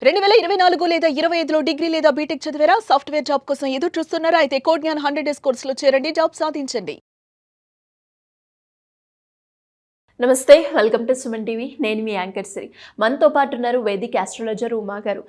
2024 లేదా 25లో డిగ్రీ లేదా బీటెక్ చదివారా? సాఫ్ట్‌వేర్ జాబ్ కోసం ఎదురు చూస్తున్నారా? అయితే కోడ్ జ్ఞాన్ 100 డేస్ కోర్సులో చేరండి. జాబ్ సాధించండి. నమస్తే, వెల్కమ్ టు సుమన్ టీవీ. నేను మీ యాంకర్ శ్రీ. మనతో పాటు ఉన్నారు వేదిక్ ఆస్ట్రాలజర్ ఉమా గారు.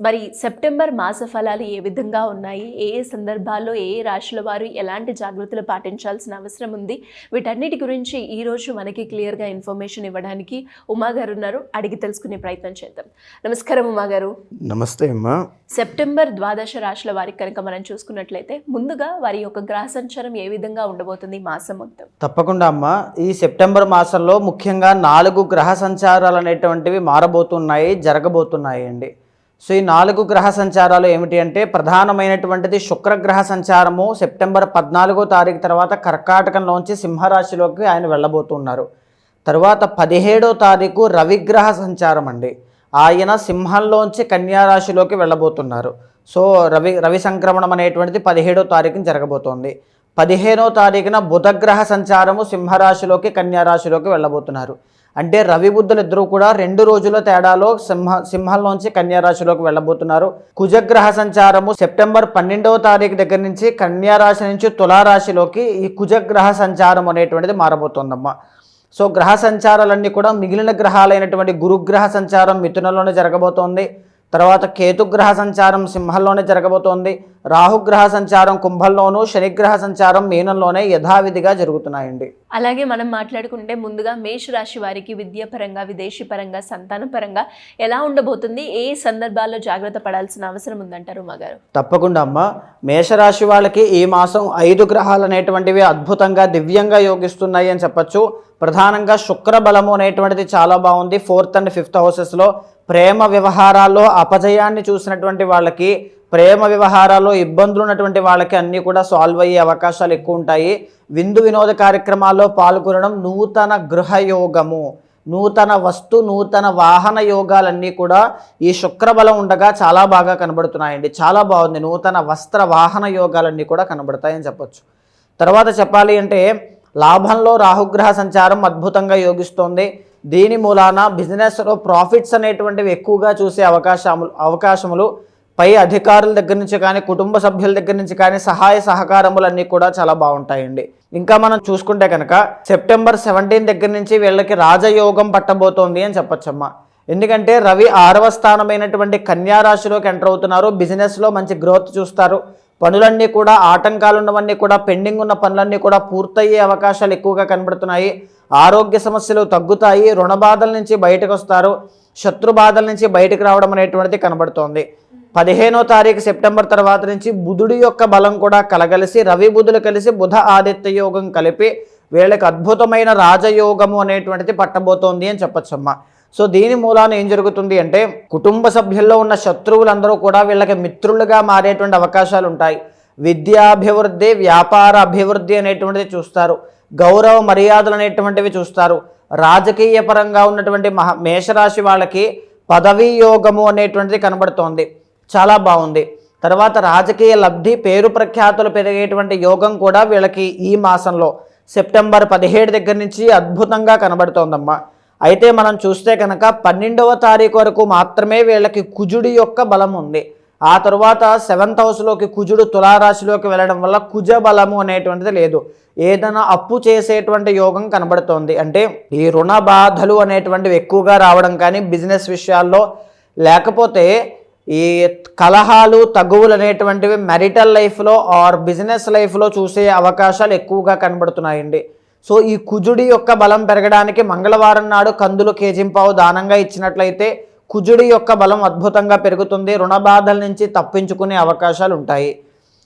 మరి సెప్టెంబర్ మాస ఫలాలు ఏ విధంగా ఉన్నాయి, ఏ ఏ సందర్భాల్లో ఏ ఏ రాశుల వారు ఎలాంటి జాగ్రత్తలు పాటించాల్సిన అవసరం ఉంది, వీటన్నిటి గురించి ఈరోజు మనకి క్లియర్గా ఇన్ఫర్మేషన్ ఇవ్వడానికి ఉమా గారు ఉన్నారు. అడిగి తెలుసుకునే ప్రయత్నం చేద్దాం. నమస్కారం ఉమా గారు. నమస్తే అమ్మా. సెప్టెంబర్ ద్వాదశ రాశుల వారికి కనుక మనం చూసుకున్నట్లయితే ముందుగా వారి యొక్క గ్రహ సంచారం ఏ విధంగా ఉండబోతుంది మాసం మొత్తం? తప్పకుండా అమ్మా. ఈ సెప్టెంబర్ మాసంలో ముఖ్యంగా 4 గ్రహ సంచారాలు అనేటువంటివి మారబోతున్నాయి, జరగబోతున్నాయి అండి. సో ఈ 4 గ్రహ సంచారాలు ఏమిటి అంటే, ప్రధానమైనటువంటిది శుక్రగ్రహ సంచారము సెప్టెంబర్ 14వ తారీఖు తర్వాత కర్కాటకంలోంచి సింహరాశిలోకి ఆయన వెళ్ళబోతున్నారు. తర్వాత 17వ తారీఖు రవిగ్రహ సంచారం అండి. ఆయన సింహంలోంచి కన్యారాశిలోకి వెళ్ళబోతున్నారు. సో రవి సంక్రమణం అనేటువంటిది 17వ తారీఖున జరగబోతోంది. 15వ తారీఖున బుధగ్రహ సంచారము సింహరాశిలోకి కన్యారాశిలోకి వెళ్ళబోతున్నారు. అంటే రవి బుద్ధులు ఇద్దరూ కూడా 2 రోజుల తేడాలో సింహంలోంచి కన్యారాశిలోకి వెళ్ళబోతున్నారు. కుజగ్రహ సంచారము సెప్టెంబర్ 12వ తారీఖు దగ్గర నుంచి కన్యారాశి నుంచి తులారాశిలోకి ఈ కుజగ్రహ సంచారం అనేటువంటిది మారబోతోందమ్మా. సో గ్రహ సంచారాలన్నీ కూడా మిగిలిన గ్రహాలైనటువంటి గురుగ్రహ సంచారం మిథునంలోనే జరగబోతోంది. తర్వాత కేతుగ్రహ సంచారం సింహంలోనే జరగబోతోంది. రాహుగ్రహ సంచారం కుంభంలోను, శనిగ్రహ సంచారం మీనంలోనే యథావిధిగా జరుగుతున్నాయండి. అలాగే మనం మాట్లాడుకుంటే ముందుగా మేషరాశి వారికి విద్యాపరంగా, విదేశీ పరంగా, సంతాన పరంగా ఎలా ఉండబోతుంది, ఏ సందర్భాల్లో జాగ్రత్త పడాల్సిన అవసరం ఉందంటారు మగారు? తప్పకుండా అమ్మ. మేషరాశి వాళ్ళకి ఈ మాసం 5 గ్రహాలు అనేటువంటివి అద్భుతంగా దివ్యంగా యోగిస్తున్నాయి అని చెప్పచ్చు. ప్రధానంగా శుక్ర బలము అనేటువంటిది చాలా బాగుంది. 4th and 5th హౌసెస్లో ప్రేమ వ్యవహారాల్లో అపజయాన్ని చూసినటువంటి వాళ్ళకి, ప్రేమ వ్యవహారాల్లో ఇబ్బందులు ఉన్నటువంటి వాళ్ళకి అన్నీ కూడా సాల్వ్ అయ్యే అవకాశాలు ఎక్కువ ఉంటాయి. విందు వినోద కార్యక్రమాల్లో పాల్గొనడం, నూతన గృహయోగము, నూతన నూతన వాహన యోగాలన్నీ కూడా ఈ శుక్రబలం ఉండగా చాలా బాగా కనబడుతున్నాయండి. చాలా బాగుంది. నూతన వస్త్ర వాహన యోగాలన్నీ కూడా కనబడతాయని చెప్పొచ్చు. తర్వాత చెప్పాలి అంటే లాభంలో రాహుగ్రహ సంచారం అద్భుతంగా యోగిస్తోంది. దీని మూలాన బిజినెస్లో ప్రాఫిట్స్ అనేటువంటివి ఎక్కువగా చూసే అవకాశములు పై అధికారుల దగ్గర నుంచి కానీ, కుటుంబ సభ్యుల దగ్గర నుంచి కానీ సహాయ సహకారములన్నీ కూడా చాలా బాగుంటాయండి. ఇంకా మనం చూసుకుంటే కనుక సెప్టెంబర్ 17 దగ్గర నుంచి వీళ్ళకి రాజయోగం పట్టబోతోంది అని చెప్పొచ్చమ్మా. ఎందుకంటే రవి 6వ స్థానమైనటువంటి కన్యారాశిలోకి ఎంటర్ అవుతున్నారు. బిజినెస్లో మంచి గ్రోత్ చూస్తారు. పనులన్నీ కూడా, ఆటంకాలు ఉన్నవన్నీ కూడా, పెండింగ్ ఉన్న పనులన్నీ కూడా పూర్తయ్యే అవకాశాలు ఎక్కువగా కనబడుతున్నాయి. ఆరోగ్య సమస్యలు తగ్గుతాయి. రుణ బాధల నుంచి బయటకు వస్తారు. శత్రు బాధల నుంచి బయటకు రావడం అనేటువంటిది కనబడుతోంది. 15వ తారీఖు సెప్టెంబర్ తర్వాత నుంచి బుధుడి యొక్క బలం కూడా కలగలిసి, రవి బుధులు కలిసి బుధ ఆదిత్య యోగం కలిపి వీళ్ళకి అద్భుతమైన రాజయోగము అనేటువంటిది పట్టబోతోంది అని చెప్పచ్చమ్మా. సో దీని మూలాన ఏం జరుగుతుంది అంటే, కుటుంబ సభ్యుల్లో ఉన్న శత్రువులందరూ కూడా వీళ్ళకి మిత్రులుగా మారేటువంటి అవకాశాలు ఉంటాయి. విద్యాభివృద్ధి, వ్యాపార అభివృద్ధి అనేటువంటిది చూస్తారు. గౌరవ మర్యాదలు అనేటువంటివి చూస్తారు. రాజకీయ పరంగా ఉన్నటువంటి మేషరాశి వాళ్ళకి పదవీ యోగము అనేటువంటిది కనబడుతోంది. చాలా బాగుంది. తర్వాత రాజకీయ లబ్ధి, పేరు ప్రఖ్యాతులు పెరిగేటువంటి యోగం కూడా వీళ్ళకి ఈ మాసంలో సెప్టెంబర్ 17 దగ్గర నుంచి అద్భుతంగా కనబడుతోందమ్మా. అయితే మనం చూస్తే కనుక 12వ తారీఖు వరకు మాత్రమే వీళ్ళకి కుజుడి యొక్క బలం ఉంది. ఆ తరువాత 7th హౌస్లోకి కుజుడు తులారాశిలోకి వెళ్ళడం వల్ల కుజ బలము అనేటువంటిది లేదు. ఏదైనా అప్పు చేసేటువంటి యోగం కనబడుతోంది. అంటే ఈ రుణ బాధలు అనేటువంటివి ఎక్కువగా రావడం కానీ బిజినెస్ విషయాల్లో, లేకపోతే ఈ కలహాలు తగువులు అనేటువంటివి మ్యారిటల్ లైఫ్లో ఆర్ బిజినెస్ లైఫ్లో చూసే అవకాశాలు ఎక్కువగా కనబడుతున్నాయండి. సో ఈ కుజుడి యొక్క బలం పెరగడానికి మంగళవారం నాడు కందులు కేజింపావు దానంగా ఇచ్చినట్లయితే కుజుడి యొక్క బలం అద్భుతంగా పెరుగుతుంది. రుణ బాధల నుంచి తప్పించుకునే అవకాశాలు ఉంటాయి.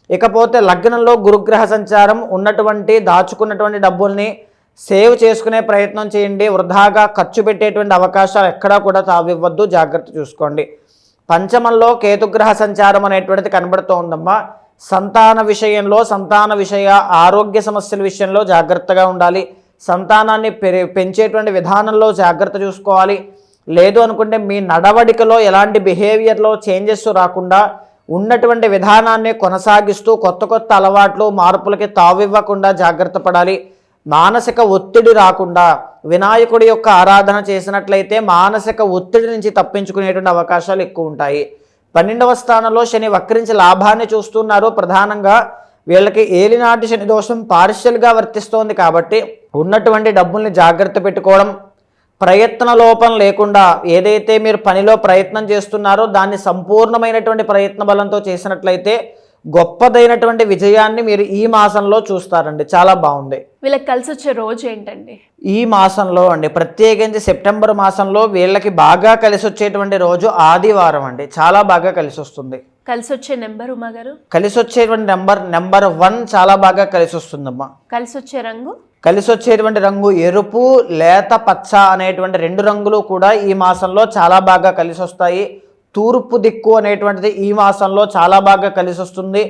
ఇకపోతే లగ్నంలో గురుగ్రహ సంచారం ఉన్నటువంటి దాచుకున్నటువంటి డబ్బుల్ని సేవ్ చేసుకునే ప్రయత్నం చేయండి. వృధాగా ఖర్చు పెట్టేటువంటి అవకాశాలు ఎక్కడా కూడా తావివ్వద్దు, జాగ్రత్త చూసుకోండి. పంచమంలో కేతుగ్రహ సంచారం అనేటువంటిది కనబడుతూ ఉందమ్మా. సంతాన విషయంలో, ఆరోగ్య సమస్యల విషయంలో జాగ్రత్తగా ఉండాలి. సంతానాన్ని పెంచేటువంటి విధానంలో జాగ్రత్త చూసుకోవాలి. లేదు అనుకుంటే మీ నడవడికలో ఎలాంటి బిహేవియర్లో చేంజెస్ రాకుండా ఉన్నటువంటి విధానాన్ని కొనసాగిస్తూ కొత్త అలవాట్లు, మార్పులకి తావివ్వకుండా జాగ్రత్త పడాలి. మానసిక ఒత్తిడి రాకుండా వినాయకుడి యొక్క ఆరాధన చేసినట్లయితే మానసిక ఒత్తిడి నుంచి తప్పించుకునేటువంటి అవకాశాలు ఎక్కువ ఉంటాయి. 12వ స్థానంలో శని వక్రించి లాభాన్ని చూస్తున్నారు. ప్రధానంగా వీళ్ళకి ఏలినాటి శని దోషం పార్షియల్గా వర్తిస్తోంది కాబట్టి ఉన్నటువంటి డబ్బుల్ని జాగ్రత్త పెట్టుకోవడం, ప్రయత్న లోపం లేకుండా ఏదైతే మీరు పనిలో ప్రయత్నం చేస్తున్నారో దాన్ని సంపూర్ణమైనటువంటి ప్రయత్న బలంతో చేసినట్లయితే గొప్పదైనటువంటి విజయాన్ని మీరు ఈ మాసంలో చూస్తారండి. చాలా బాగుంది. వీళ్ళకి కలిసి వచ్చే రోజు ఏంటండి? ఈ మాసంలో అండి, ప్రత్యేకించి సెప్టెంబర్ మాసంలో వీళ్ళకి బాగా కలిసి వచ్చేటువంటి రోజు ఆదివారం అండి. చాలా బాగా కలిసి వస్తుంది. కలిసి వచ్చే నెంబర్ ఉమాగారు? కలిసి వచ్చేటువంటి నెంబర్ 1 చాలా బాగా కలిసి వస్తుందమ్మా. కలిసి వచ్చే రంగు? కలిసి వచ్చేటువంటి రంగు ఎరుపు, లేత పచ్చ అనేటువంటి 2 రంగులు కూడా ఈ మాసంలో చాలా బాగా కలిసి వస్తాయి. తూర్పు దిక్కు అనేటువంటిది ఈ మాసంలో చాలా బాగా కలిసి వస్తుంది.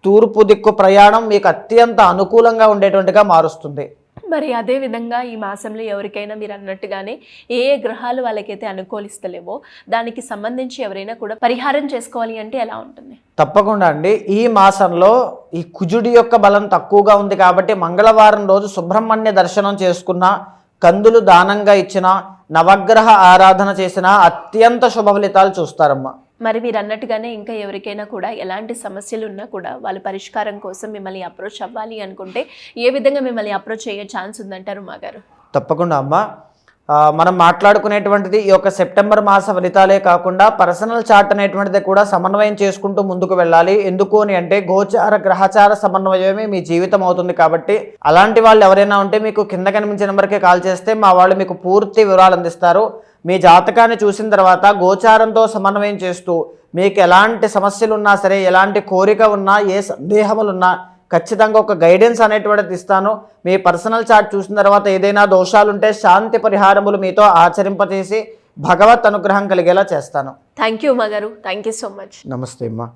తూర్పు దిక్కు ప్రయాణం మీకు అత్యంత అనుకూలంగా ఉండేటువంటిగా మారుస్తుంది. మరి అదే విధంగా ఈ మాసంలో ఎవరికైనా మీరు అన్నట్టుగానే ఏ ఏ గ్రహాలు వాళ్ళకైతే అనుకూలిస్తలేవో దానికి సంబంధించి ఎవరైనా కూడా పరిహారం చేసుకోవాలి అంటే ఎలా ఉంటుంది? తప్పకుండా అండి. ఈ మాసంలో ఈ కుజుడి యొక్క బలం తక్కువగా ఉంది కాబట్టి మంగళవారం రోజు సుబ్రహ్మణ్య దర్శనం చేసుకున్న, కందులు దానంగా ఇచ్చిన, నవగ్రహ ఆరాధన చేసిన అత్యంత శుభ ఫలితాలు చూస్తారమ్మా. మరి మీరు అన్నట్టుగానే ఇంకా ఎవరికైనా కూడా ఎలాంటి సమస్యలు ఉన్నా కూడా వాళ్ళ పరిష్కారం కోసం మిమ్మల్ని అప్రోచ్ అవ్వాలి అనుకుంటే ఏ విధంగా మిమ్మల్ని అప్రోచ్ అయ్యే ఛాన్స్ ఉందంటారు ఉమాగారు? తప్పకుండా అమ్మా. మనం మాట్లాడుకునేటువంటిది ఈ యొక్క సెప్టెంబర్ మాస ఫలితాలే కాకుండా పర్సనల్ చార్ట్ అనేటువంటిది కూడా సమన్వయం చేసుకుంటూ ముందుకు వెళ్ళాలి. ఎందుకు అని అంటే గోచార గ్రహచార సమన్వయమే మీ జీవితం అవుతుంది కాబట్టి అలాంటి వాళ్ళు ఎవరైనా ఉంటే మీకు కింద కనిపించే నెంబర్కి కాల్ చేస్తే మా వాళ్ళు మీకు పూర్తి వివరాలు అందిస్తారు. మీ జాతకాన్ని చూసిన తర్వాత గోచారంతో సమన్వయం చేస్తూ మీకు ఎలాంటి సమస్యలు ఉన్నా సరే, ఎలాంటి కోరిక ఉన్నా, ఏ సందేహములున్నా ఖచ్చితంగా ఒక గైడెన్స్ అనేటువంటిది ఇస్తాను. మీ పర్సనల్ చార్ట్ చూసిన తర్వాత ఏదైనా దోషాలుంటే శాంతి పరిహారములు మీతో ఆచరింపచేసి భగవత్ అనుగ్రహం కలిగేలా చేస్తాను. థ్యాంక్ యూ ఉమాగారు. Thank you so much. నమస్తే అమ్మా.